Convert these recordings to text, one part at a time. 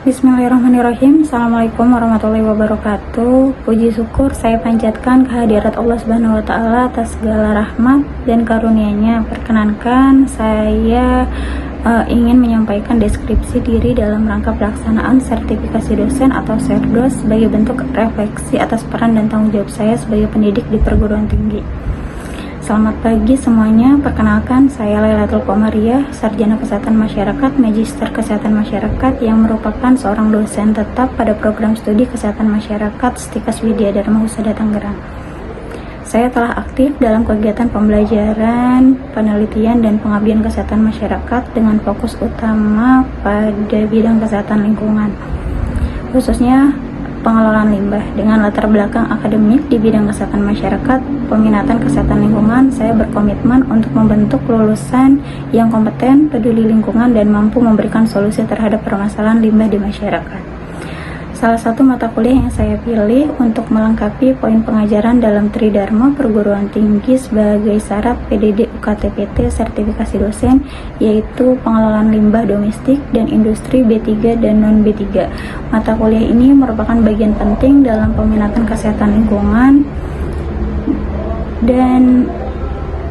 Bismillahirrahmanirrahim. Assalamualaikum warahmatullahi wabarakatuh. Puji syukur saya panjatkan kehadirat Allah Subhanahu wa taala atas segala rahmat dan karunia-Nya. Perkenankan saya ingin menyampaikan deskripsi diri dalam rangka pelaksanaan sertifikasi dosen atau SERDOS sebagai bentuk refleksi atas peran dan tanggung jawab saya sebagai pendidik di perguruan tinggi. Selamat pagi semuanya, perkenalkan saya Lailatul Komariah, Sarjana Kesehatan Masyarakat, Magister Kesehatan Masyarakat yang merupakan seorang dosen tetap pada program studi Kesehatan Masyarakat Stikas Widya Dharma Husada Tangerang. Saya telah aktif dalam kegiatan pembelajaran, penelitian, dan pengabdian kesehatan masyarakat dengan fokus utama pada bidang kesehatan lingkungan, khususnya pengelolaan limbah. Dengan latar belakang akademik di bidang kesehatan masyarakat, peminatan kesehatan lingkungan, saya berkomitmen untuk membentuk lulusan yang kompeten, peduli lingkungan, dan mampu memberikan solusi terhadap permasalahan limbah di masyarakat. Salah satu mata kuliah yang saya pilih untuk melengkapi poin pengajaran dalam Tridharma Perguruan Tinggi sebagai syarat PDD UKT-PT sertifikasi dosen yaitu pengelolaan limbah domestik dan industri B3 dan non B3. Mata kuliah ini merupakan bagian penting dalam peminatan kesehatan lingkungan dan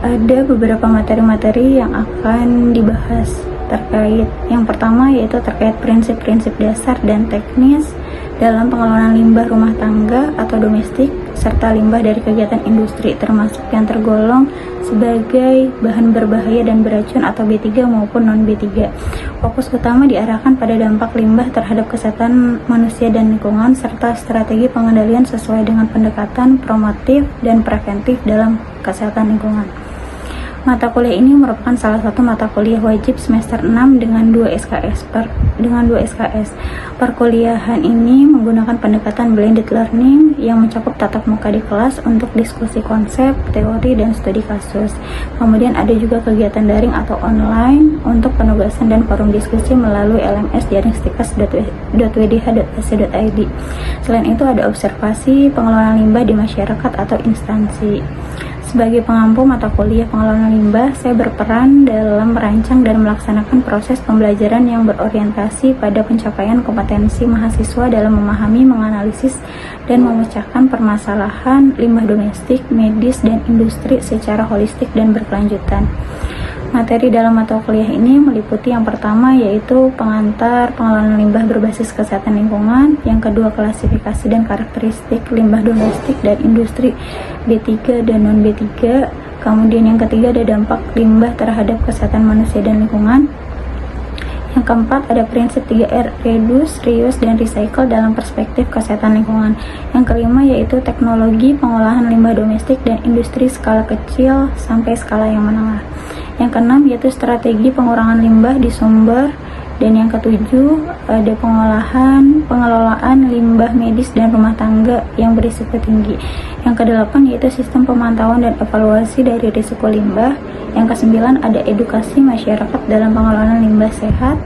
ada beberapa materi-materi yang akan dibahas terkait yang pertama yaitu terkait prinsip-prinsip dasar dan teknis dalam pengelolaan limbah rumah tangga atau domestik serta limbah dari kegiatan industri termasuk yang tergolong sebagai bahan berbahaya dan beracun atau B3 maupun non B3. Fokus utama diarahkan pada dampak limbah terhadap kesehatan manusia dan lingkungan serta strategi pengendalian sesuai dengan pendekatan promotif dan preventif dalam kesehatan lingkungan. Mata kuliah ini merupakan salah satu mata kuliah wajib semester 6 dengan 2 SKS. Perkuliahan ini menggunakan pendekatan blended learning yang mencakup tatap muka di kelas untuk diskusi konsep, teori, dan studi kasus. Kemudian ada juga kegiatan daring atau online untuk penugasan dan forum diskusi melalui LMS jaringstikas.wdh.ac.id. Selain itu ada observasi pengelolaan limbah di masyarakat atau instansi. Sebagai pengampu mata kuliah pengelolaan limbah, saya berperan dalam merancang dan melaksanakan proses pembelajaran yang berorientasi pada pencapaian kompetensi mahasiswa dalam memahami, menganalisis, dan memecahkan permasalahan limbah domestik, medis, dan industri secara holistik dan berkelanjutan. Materi dalam mata kuliah ini meliputi yang pertama yaitu pengantar pengelolaan limbah berbasis kesehatan lingkungan, yang kedua klasifikasi dan karakteristik limbah domestik dan industri B3 dan non B3, kemudian yang ketiga ada dampak limbah terhadap kesehatan manusia dan lingkungan, yang keempat ada prinsip 3R, reduce, reuse, dan recycle dalam perspektif kesehatan lingkungan. Yang kelima yaitu teknologi pengolahan limbah domestik dan industri skala kecil sampai skala yang menengah. Yang keenam yaitu strategi pengurangan limbah di sumber. Dan yang ketujuh ada pengelolaan limbah medis dan rumah tangga yang berisiko tinggi. Yang kedelapan yaitu sistem pemantauan dan evaluasi dari risiko limbah. Yang kesembilan ada edukasi masyarakat dalam pengelolaan limbah sehat.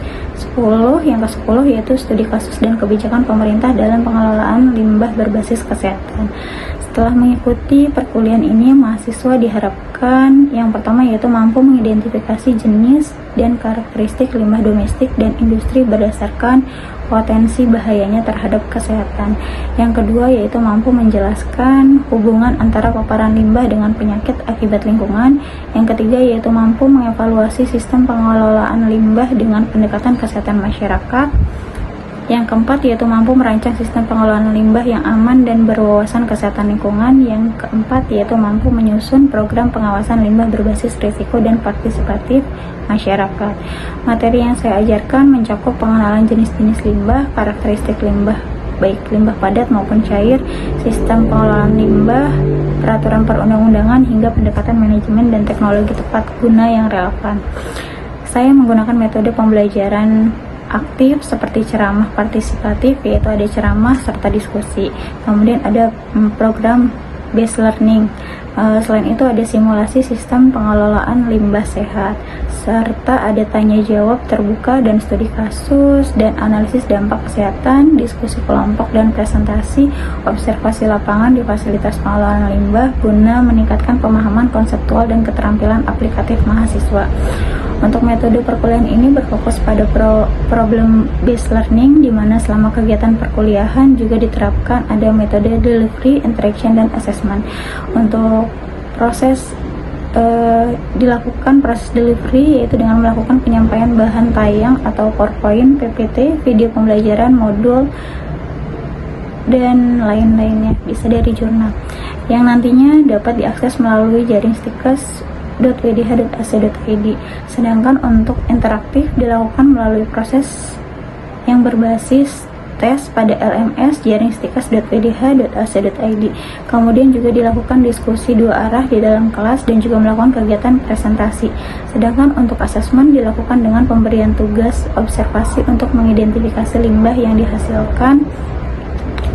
Yang ke-10 yaitu studi kasus dan kebijakan pemerintah dalam pengelolaan limbah berbasis kesehatan. Setelah mengikuti perkuliahan ini, mahasiswa diharapkan yang pertama yaitu mampu mengidentifikasi jenis dan karakteristik limbah domestik dan industri berdasarkan potensi bahayanya terhadap kesehatan. Yang kedua yaitu mampu menjelaskan hubungan antara paparan limbah dengan penyakit akibat lingkungan. Yang ketiga yaitu mampu mengevaluasi sistem pengelolaan limbah dengan pendekatan kesehatan masyarakat. Yang keempat yaitu mampu merancang sistem pengelolaan limbah yang aman dan berwawasan kesehatan lingkungan. Yang keempat yaitu mampu menyusun program pengawasan limbah berbasis risiko dan partisipatif masyarakat. Materi yang saya ajarkan mencakup pengenalan jenis-jenis limbah, karakteristik limbah baik limbah padat maupun cair, sistem pengelolaan limbah, peraturan perundang-undangan, hingga pendekatan manajemen dan teknologi tepat guna yang relevan. Saya menggunakan metode pembelajaran aktif seperti ceramah partisipatif, yaitu ada ceramah serta diskusi. Kemudian ada program based learning. Selain itu ada simulasi sistem pengelolaan limbah sehat, serta ada tanya jawab terbuka dan studi kasus dan analisis dampak kesehatan, diskusi kelompok dan presentasi, observasi lapangan di fasilitas pengelolaan limbah guna meningkatkan pemahaman konseptual dan keterampilan aplikatif mahasiswa. Untuk metode perkuliahan ini berfokus pada problem based learning, di mana selama kegiatan perkuliahan juga diterapkan ada metode delivery, interaction, dan assessment. Untuk proses dilakukan proses delivery yaitu dengan melakukan penyampaian bahan tayang atau PowerPoint, PPT, video pembelajaran, modul, dan lain-lainnya, bisa dari jurnal, yang nantinya dapat diakses melalui jaring stikers.wdh.ac.id. Sedangkan untuk interaktif dilakukan melalui proses yang berbasis tes pada LMS jaring stikers.wdh.ac.id. Kemudian juga dilakukan diskusi dua arah di dalam kelas dan juga melakukan kegiatan presentasi. Sedangkan untuk asesmen dilakukan dengan pemberian tugas observasi untuk mengidentifikasi limbah yang dihasilkan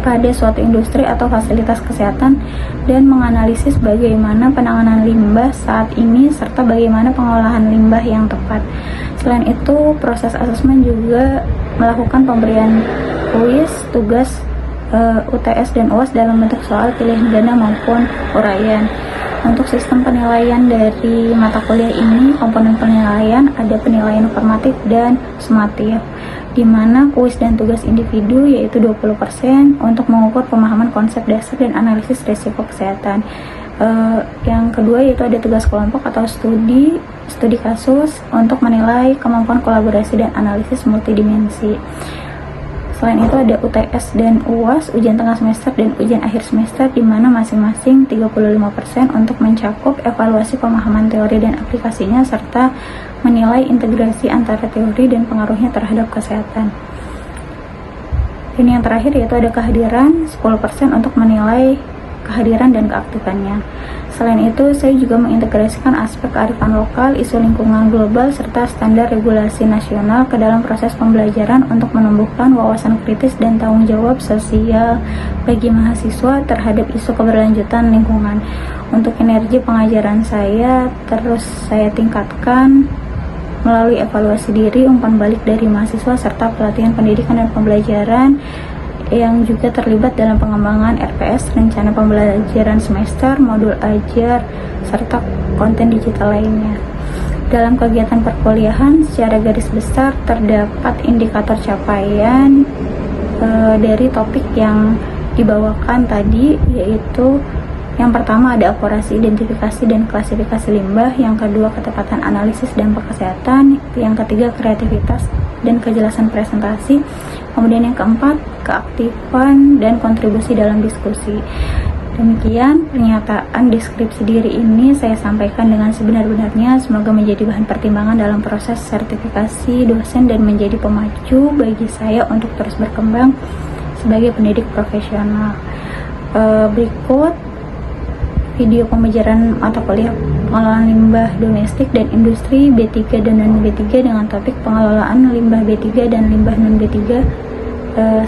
pada suatu industri atau fasilitas kesehatan dan menganalisis bagaimana penanganan limbah saat ini serta bagaimana pengolahan limbah yang tepat. Selain itu, proses asesmen juga melakukan pemberian kuis, tugas UTS dan UAS dalam bentuk soal pilihan ganda maupun uraian. Untuk sistem penilaian dari mata kuliah ini, komponen penilaian ada penilaian formatif dan sumatif, di mana kuis dan tugas individu yaitu 20% untuk mengukur pemahaman konsep dasar dan analisis risiko kesehatan. Yang kedua yaitu ada tugas kelompok atau studi kasus untuk menilai kemampuan kolaborasi dan analisis multidimensi. Selain itu ada UTS dan UAS, ujian tengah semester dan ujian akhir semester, di mana masing-masing 35% untuk mencakup evaluasi pemahaman teori dan aplikasinya serta menilai integrasi antara teori dan pengaruhnya terhadap kesehatan. Dan yang terakhir yaitu ada kehadiran 10% untuk menilai kehadiran dan keaktifannya. Selain itu, saya juga mengintegrasikan aspek kearifan lokal, isu lingkungan global, serta standar regulasi nasional ke dalam proses pembelajaran untuk menumbuhkan wawasan kritis dan tanggung jawab sosial bagi mahasiswa terhadap isu keberlanjutan lingkungan. Untuk kinerja pengajaran saya terus saya tingkatkan melalui evaluasi diri, umpan balik dari mahasiswa, serta pelatihan pendidikan dan pembelajaran yang juga terlibat dalam pengembangan RPS, rencana pembelajaran semester, modul ajar, serta konten digital lainnya. Dalam kegiatan perkuliahan, secara garis besar terdapat indikator capaian dari topik yang dibawakan tadi, yaitu yang pertama ada akurasi identifikasi dan klasifikasi limbah, yang kedua ketepatan analisis dampak kesehatan, yang ketiga kreativitas dan kejelasan presentasi, kemudian yang keempat keaktifan dan kontribusi dalam diskusi. Demikian pernyataan deskripsi diri ini saya sampaikan dengan sebenar-benarnya, semoga menjadi bahan pertimbangan dalam proses sertifikasi dosen dan menjadi pemacu bagi saya untuk terus berkembang sebagai pendidik profesional. Berikut video pembelajaran mata kuliah pengelolaan limbah domestik dan industri B3 dan non B3 dengan topik pengelolaan limbah B3 dan limbah non B3.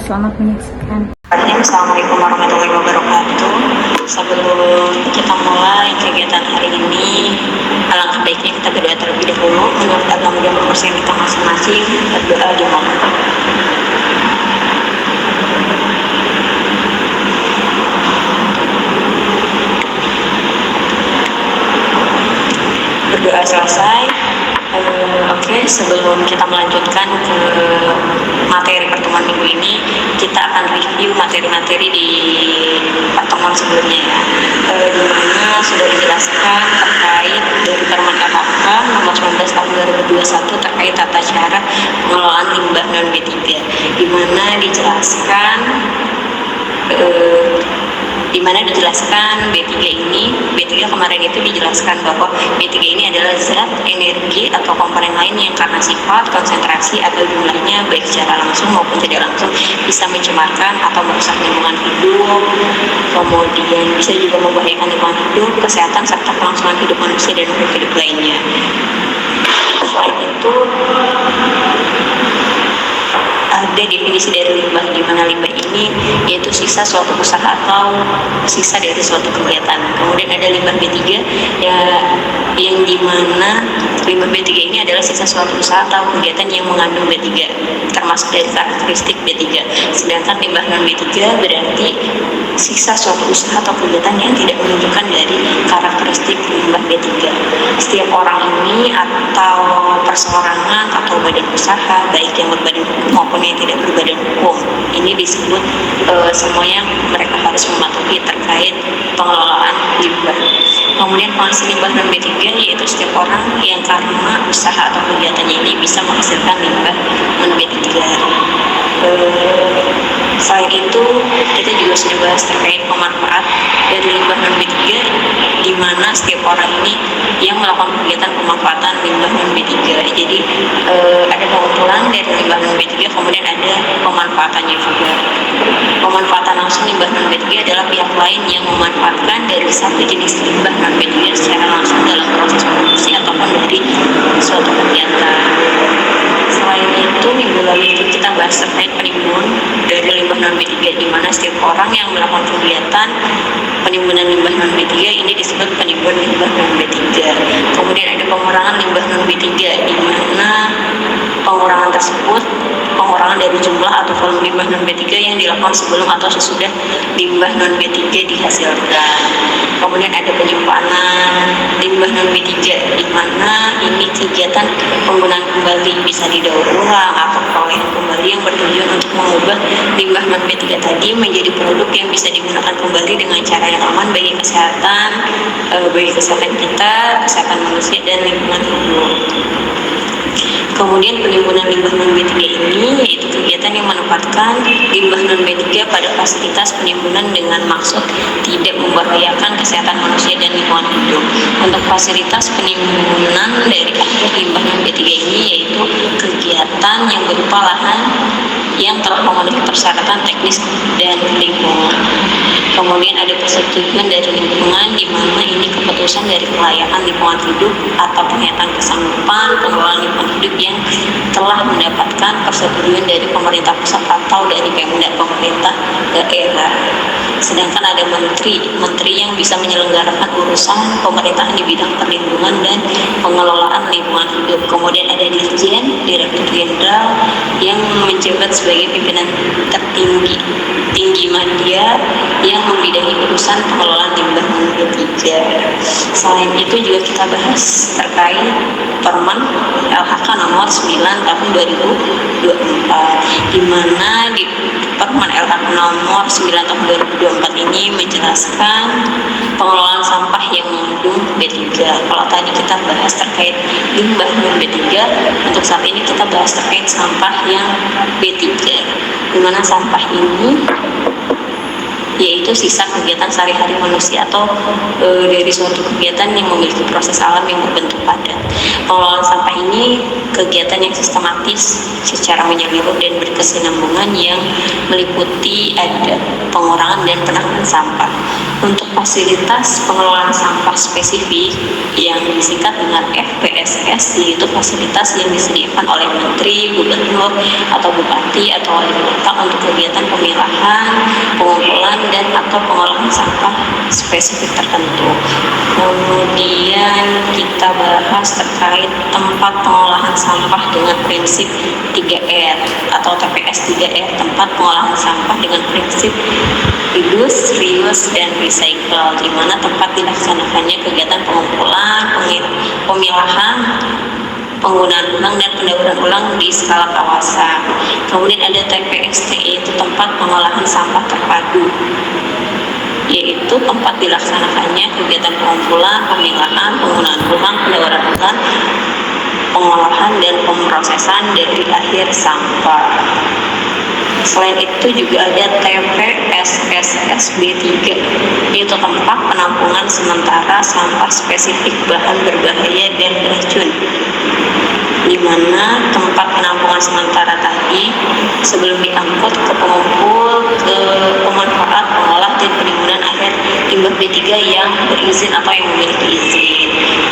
Selamat menyaksikan. Assalamualaikum warahmatullahi wabarakatuh. Sebelum kita mulai kegiatan hari ini, alangkah baiknya kita berdoa terlebih dahulu menurut agama dan kepercayaan kita masing-masing. Berdoa gimana? Berdoa selesai. Oke, sebelum kita melanjutkan ke materi pertemuan minggu ini, kita akan review materi-materi di pertemuan sebelumnya ya, di mana sudah dijelaskan terkait dari Permen RHK nomor 19 tahun 2021 terkait tata cara pengelolaan limbah non B3, di mana dijelaskan B3 kemarin itu dijelaskan bahwa B3 ini adalah zat energi atau komponen lain yang karena sifat, konsentrasi, atau jumlahnya baik secara langsung maupun tidak langsung bisa mencemarkan atau merusak lingkungan hidup, kemudian bisa juga membahayakan lingkungan hidup, kesehatan, serta kelangsungan hidup manusia dan makhluk hidup lainnya. Selain itu, ada definisi dari limbah, di mana limbah ini yaitu sisa suatu usaha atau sisa dari suatu kegiatan. Kemudian ada limbah B3 ya, yang dimana limbah B3 ini adalah sisa suatu usaha atau kegiatan yang mengandung B3, termasuk dari karakteristik B3. Sedangkan limbah non B3 berarti sisa suatu usaha atau kegiatan yang tidak menunjukkan dari karakteristik limbah B3. Setiap orang ini atau perseorangan atau badan usaha, baik yang berbadan hukum maupun yang tidak berbadan hukum, ini disebut semuanya mereka harus mematuhi terkait pengelolaan limbah. Kemudian penghasil limbah non B3 yaitu setiap orang yang karena usaha atau kegiatannya ini bisa menghasilkan limbah non B3. Selain itu, kita juga sudah bahas terkait pemanfaat dari limbah non B3, di mana setiap orang ini yang melakukan kegiatan pemanfaatan limbah non B3. Jadi ada pengumpulan dari limbah non B3, kemudian ada pemanfaatannya juga. Pemanfaatan langsung limbah non B3 adalah pihak lain yang memanfaatkan dari satu jenis limbah non B3 secara langsung dalam proses produksi ataupun dari suatu kegiatan. Selain itu, minggu lalu itu kita bahas terkait penimbun dari limbah non B3, di mana setiap orang yang melakukan kegiatan penimbunan limbah non B3 ini disebut penimbun limbah non B3. Kemudian ada pengurangan limbah non B3, di mana pengurangan tersebut pengurangan dari jumlah atau volume limbah non B3 yang dilakukan sebelum atau sesudah limbah non B3 dihasilkan. Kemudian ada penyimpanan limbah non B3, di mana ini kegiatan penggunaan kembali, bisa didaur ulang atau perolehan kembali yang bertujuan untuk mengubah limbah non B3 tadi menjadi produk yang bisa digunakan kembali dengan cara yang aman bagi kesehatan kita, kesehatan manusia dan lingkungan hidup. Kemudian penimbunan limbah non B3 ini yaitu kegiatan yang menempatkan limbah non B3 pada fasilitas penimbunan dengan maksud tidak membahayakan kesehatan manusia dan lingkungan hidup. Untuk fasilitas penimbunan dari akhir limbah non B3 ini yaitu kegiatan yang berupa lahan yang telah memenuhi persyaratan teknis dan lingkungan. Kemudian ada persetujuan dari lingkungan, di mana ini keputusan dari kelayakan lingkungan hidup atau pernyataan kesanggupan pengelolaan lingkungan hidup yang telah mendapatkan persetujuan dari pemerintah pusat atau dari Pemda, pemerintah daerah. Sedangkan ada menteri yang bisa menyelenggarakan urusan pemerintahan di bidang perlindungan dan pengelolaan lingkungan hidup. Kemudian ada Dirjen, Direktur Jenderal yang menjabat sebagai pimpinan tinggi media yang membidangi urusan pengelolaan limbah non B3. Selain itu juga kita bahas terkait Permen LHK nomor 9 tahun 2024, di mana di Permen LHK nomor 9 tahun 2024 ini menjelaskan pengelolaan sampah yang mengandung B3. Kalau tadi kita bahas terkait limbah non B3, untuk saat ini kita bahas terkait sampah yang B3, di mana sampah ini yaitu sisa kegiatan sehari-hari manusia atau dari suatu kegiatan yang memiliki proses alam yang berbentuk padat. Pengelolaan sampah ini kegiatan yang sistematis secara menyeluruh dan berkesinambungan yang meliputi ada pengurangan dan penanganan sampah. Untuk fasilitas pengelolaan sampah spesifik yang disingkat dengan FPSS, yaitu fasilitas yang disediakan oleh menteri, gubernur, atau bupati atau wali kota untuk kegiatan pemilahan, pengumpulan dan atau pengolahan sampah spesifik tertentu. Kemudian kita bahas terkait tempat pengolahan sampah dengan prinsip 3R atau TPS 3R, tempat pengolahan sampah dengan prinsip reduce, reuse, dan recycle, di mana tempat dilaksanakannya kegiatan pengumpulan, pemilahan, penggunaan ulang dan pendauran ulang di skala kawasan. Kemudian ada TPST, yaitu tempat pengolahan sampah terpadu, yaitu tempat dilaksanakannya kegiatan pengumpulan, pemilahan, penggunaan ulang, pendauran ulang, pengolahan dan pemrosesan dari akhir sampah. Selain itu juga ada TPSSB3, yaitu tempat penampungan sementara sampah spesifik bahan berbahaya dan beracun mana tempat penampungan sementara tadi sebelum diangkut ke pengumpul, ke pemanfaat, pengolah, dan penimbunan akhir limbah B3 yang berizin atau yang memiliki izin.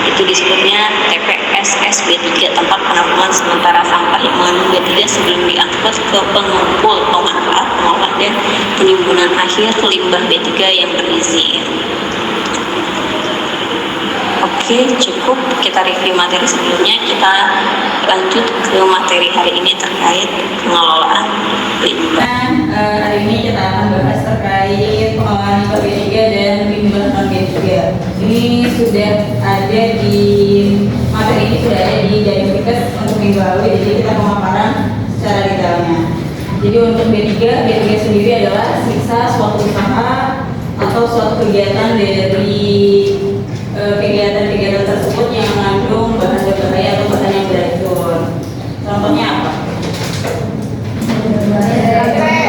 Itu disebutnya TPSS B3, tempat penampungan sementara sampah yang mengandung B3 sebelum diangkut ke pengumpul, pemanfaat, pengolah, dan penimbunan akhir limbah B3 yang berizin. Oke, cukup kita review materi sebelumnya. Kita lanjut ke materi hari ini terkait pengelolaan limbah. Hari ini kita akan bahas terkait pengelolaan limbah B3 dan limbah non B3. Ini sudah ada di materi ini sudah ada di Dayunikes untuk minggu lalu, jadi kita pemaparan secara detailnya. Jadi untuk B3 sendiri adalah sisa suatu usaha atau suatu kegiatan dari kegiatan-kegiatan tersebut yang mengandung bahan berbahaya atau bahan yang beracun. Contohnya apa?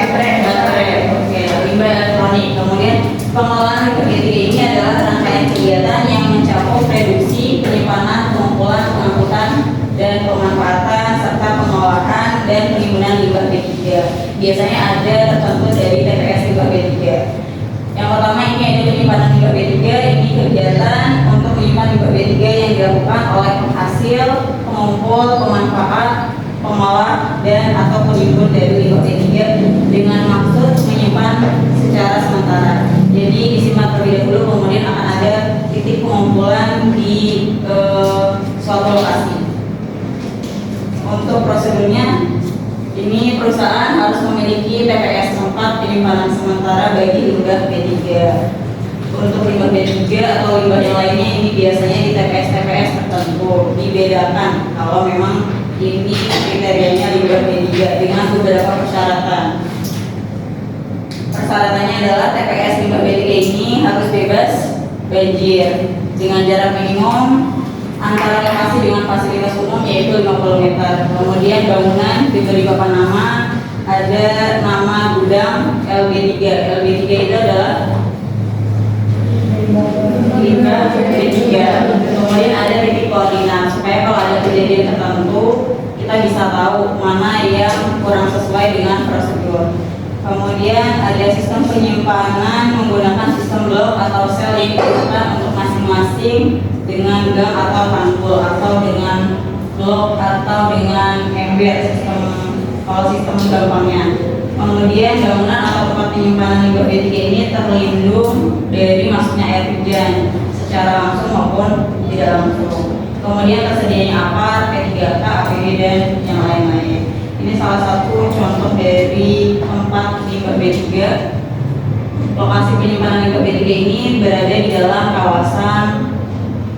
Baterai, oke, limbah elektronik. Kemudian pengelolaan limbah B3 ini adalah rangkaian kegiatan yang mencakup reduksi, penyimpanan, pengumpulan, pengangkutan, dan pemanfaatan serta pengolahan dan penimbunan limbah B3. Biasanya ada tertentu dari TPS limbah B3. Yang pertama ini ada penyimpanan limbah B3. Ini kegiatan untuk menyimpan limbah B3 yang dilakukan oleh penghasil, pengumpul, pemanfaat, pengolah, dan atau penimbun dari limbah B3 dengan maksud menyimpan secara sementara. Jadi disimpan terlebih dahulu, kemudian akan ada titik pengumpulan di suatu lokasi. Untuk prosedurnya, ini perusahaan harus memiliki TPS tempat penyimpanan sementara bagi limbah B3. Untuk limbah B3 atau limbah yang lainnya ini biasanya di TPS tertentu dibedakan kalau memang ini kriterianya limbah B3 dengan beberapa persyaratan. Persyaratannya adalah TPS limbah B3 ini harus bebas banjir dengan jarak minimum antara lokasi dengan fasilitas umum yaitu 50 meter. Kemudian bangunan diberi papan nama, ada nama gudang LB3. LB3 itu adalah limbah B3. Kemudian ada titik koordinat supaya kalau ada kejadian tertentu kita bisa tahu mana yang kurang sesuai dengan prosedur. Kemudian ada sistem penyimpanan menggunakan sistem blok atau sel yang digunakan untuk masing-masing dengan gang atau tanggul atau dengan blok atau dengan ember kalau sistem gampangnya. Kemudian bangunan atau tempat penyimpanan limbah B3 ini terlindung dari masuknya air hujan secara langsung maupun tidak langsung. Kemudian tersedianya apar, P3K, APD, dan yang lain-lain. Ini salah satu contoh dari tempat limbah B3. Lokasi penyimpanan limbah B3 ini berada di dalam kawasan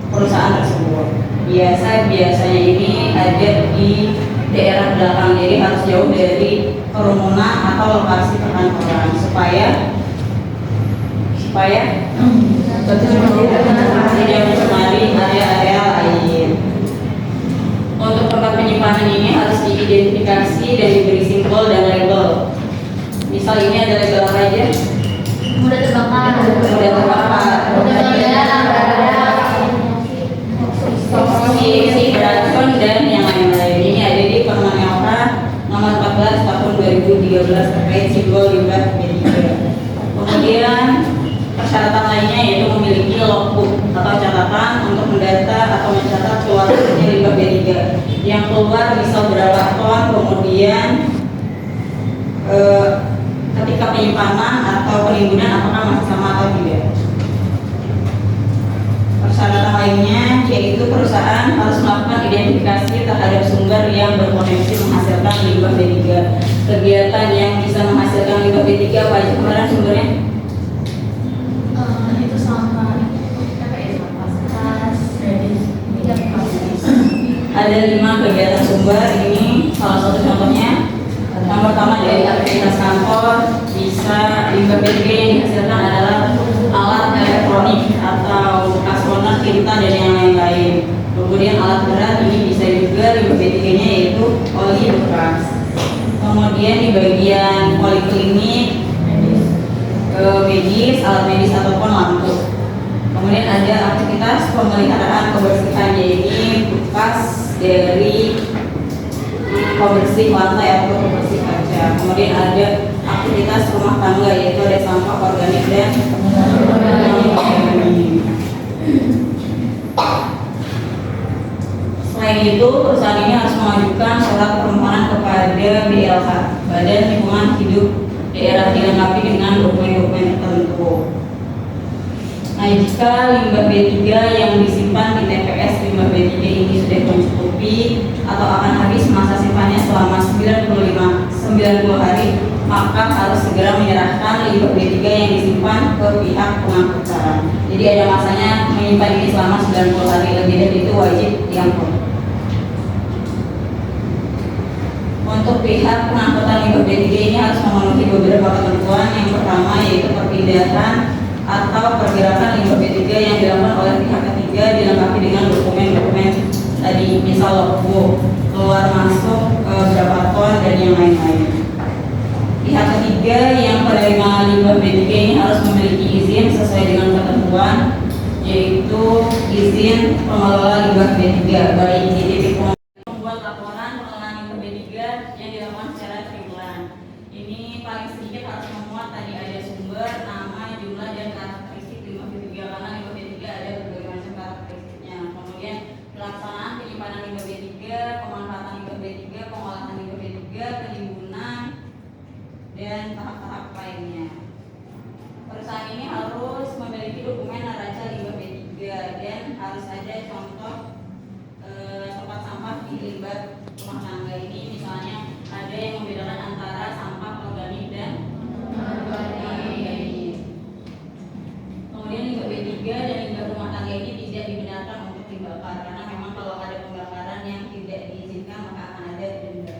perusahaan tersebut. Biasanya ini ada di daerah belakang, jadi harus jauh dari kerumunan atau lokasi perkantoran supaya tidak mencemari area-area lain. Untuk tempat penyimpanan ini harus diidentifikasi dan diberi simbol dan label. Misal ini ada label apa aja? Mudah terbakar. Toksik, beracun, dan yang lain-lain. Ini ada di Permen Elka nomor 14 tahun 2013 terkait simbol limbah B3. Kemudian persyaratan lainnya yaitu memiliki logbook atau catatan untuk mendata atau mencatat keluarnya limbah B3 yang keluar misal berapa ton, kemudian ketika penyimpanan atau penimbunan apakah masih sama atau tidak. Persyaratan lainnya yaitu perusahaan harus melakukan identifikasi terhadap sumber yang berpotensi menghasilkan limbah B3. Kegiatan yang bisa menghasilkan limbah B3 apa aja kemarin sumbernya? Itu sama TPS Ada 5 kegiatan sumber. Ini salah satu contohnya. Yang pertama dari aktivitas kantor, bisa limbah B3 yang dihasilkan adalah alat elektronik atau bekas toner, tinta, dan yang lain-lain. Kemudian alat berat ini bisa juga limbah B3-nya yaitu oli bekas. Kemudian di bagian poliklinik, medis, alat medis ataupun lampu. Kemudian ada aktivitas pemeliharaan kebersihan, yaitu bekas dari pembersih lantai atau pembersih kaca. Kemudian ada aktivitas rumah tangga, yaitu ada sampah organik dan non-organik. Selain itu, perusahaan ini harus mengajukan surat permohonan kepada BLH, Badan Lingkungan Hidup Daerah, dilengkapi dengan dokumen-dokumen tertentu. Nah, jika limbah B3 yang disimpan di TPS limbah B3 ini sudah mencukupi atau akan habis masa simpannya selama 90 hari, maka harus segera menyerahkan limbah B3 yang disimpan ke pihak pengangkut barang. Jadi ada masanya menyimpan ini selama 90 hari, lebih dari itu wajib diangkut. Untuk pihak pengangkutan limbah B3 ini harus memenuhi beberapa ketentuan. Yang pertama yaitu perpindahan atau pergerakan limbah B3 yang dilakukan oleh pihak ketiga dilengkapi dengan dokumen-dokumen tadi, misal logbook, keluar masuk berapa ton dan yang lain-lain. Pihak ketiga yang penerima limbah B3 ini harus memiliki izin sesuai dengan ketentuan, yaitu izin pengelola limbah B3, baik di titik membuat laporan pengelolaan limbah B3 yang dilakukan secara triwulan. Ini paling sedikit harus memuat tadi ada sumber, nama, jumlah, dan karakteristik limbah B3, karena limbah B3 ada berbagai macam karakteristiknya. Kemudian pelaksanaan penyimpanan limbah B3, pemanfaatan limbah B3, pengolahan limbah B3, penimbunan, dan tahap-tahap lainnya. Perusahaan ini harus memiliki dokumen neraca limbah B3 dan harus ada contoh tempat sampah di limbah rumah tangga ini. Misalnya ada yang membedakan antara sampah organik dan non-organik. Kemudian limbah B3 dan limbah rumah tangga ini tidak dibenarkan untuk dibakar, karena memang kalau ada pembakaran yang tidak diizinkan maka akan ada denda.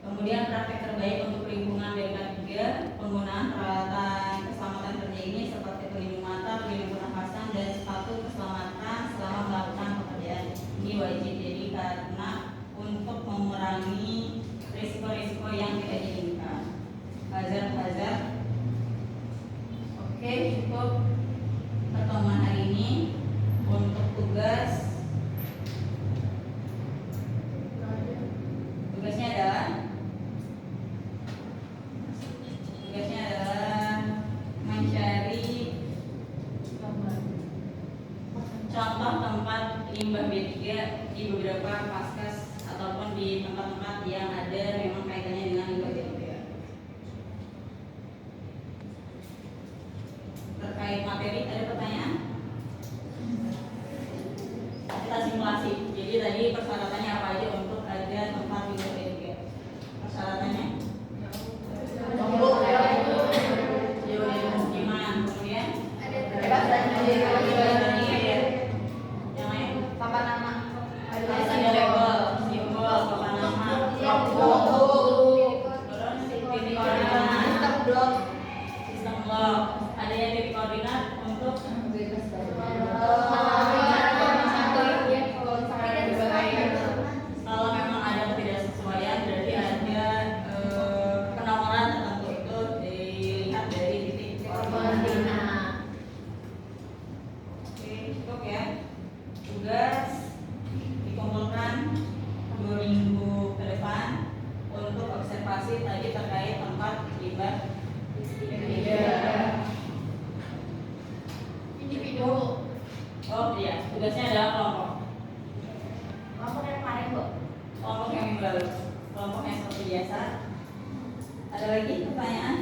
Kemudian praktek terbaik untuk lingkungan BK3, penggunaan peralatan keselamatan kerja ini seperti pelindung mata, pelindung pernafasan, dan sepatu keselamatan selama melakukan pekerjaan. Ini wajib, jadi karena untuk mengurangi risiko-risiko yang tidak diinginkan. Hazard. Oke, cukup pertemuan hari ini. Untuk tugasnya adalah mencari contoh tempat limbah B3 di beberapa vaskes ataupun di tempat-tempat yang ada memang kaitannya dengan limbah B3. Terkait materi, ada pertanyaan? Kita simulasi. Jadi tadi persyaratannya apa aja untuk ada tempat limbah B3? Persyaratannya? Kalau memang ada ketidaksesuaian, berarti ada penomoran tertentu, itu dilihat dari titik koordinat. Oke, cukup ya. Tugas dikumpulkan 2 minggu ke depan untuk observasi tadi terkait tempat limbah individu. Oh iya, tugasnya adalah kelompok. Kelompok yang kemarin, Bu. Kelompok yang baru, kelompok yang seperti biasa. Ada lagi pertanyaan?